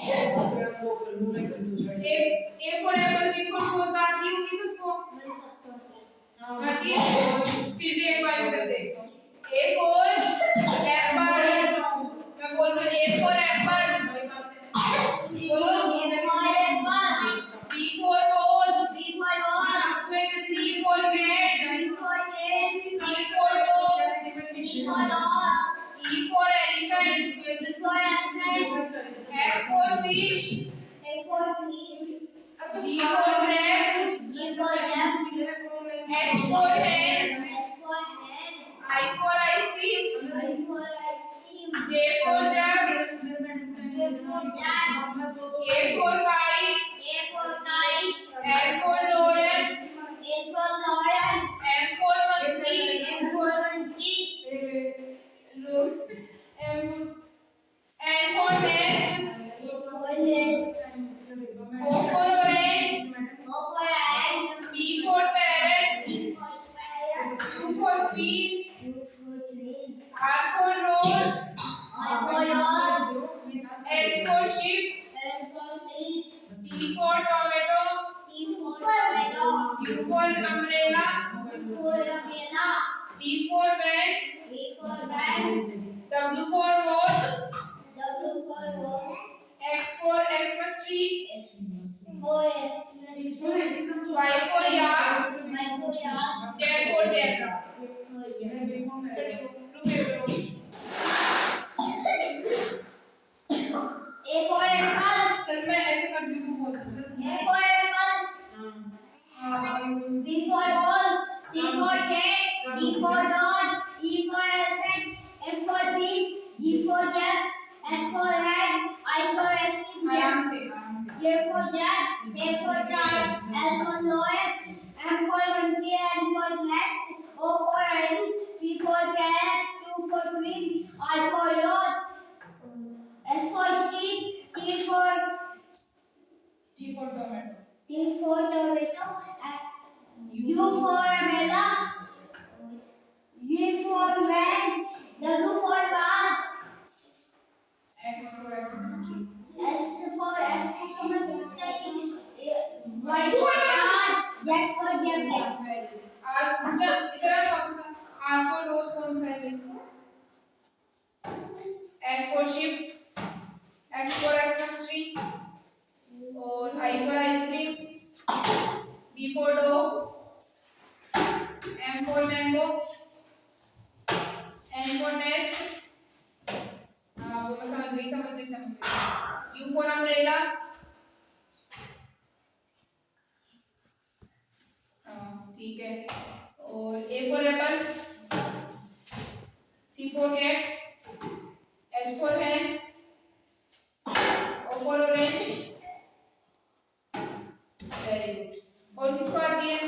A for apple, B for ball आती होगी सबको? आती है? फिर भी एक बार कर दे। ए फॉर एप्पल, मैं बोल रहा हूँ ए फॉर एप्पल, बोलो B for ball, C for cat, D for dog, E for elephant, F for fish, G for grapes, H for hen, I for ice cream, J for jug, K for kite, L for lion, M for monkey, L for nest, O for orange, P for parrot, Q for queen, R for rose, S for sheep, T for tomato, U for umbrella, V for van, W for watch, X for Xmas tree, Y for yak, Z for zebra. चल मैं ऐसे कर दूँ तू बोल। B for ball, C for cat, D for dog, E for elephant, F for fish, G for cat, H for hat, I for ice cream, आराम से। J for jack, K for kite, L for lawyer, M for monkey, N for nest, O for orange, P for parrot, Q for queen, I for yacht, S for sheep, T for tomato, U for umbrella, V for van, W for watch, X for Xmas tree. S for Y for yard, Z for zebra. R इधर वापस R for rose कौन सा है? S for sheep, X for Xmas tree, और I for ice cream, D for dog, M for mango, N for nest, वो मैं समझ गई। U for umbrella, ठीक है। और A for apple, C for cat, H for hen, O for orange, very good. और किसको आती है?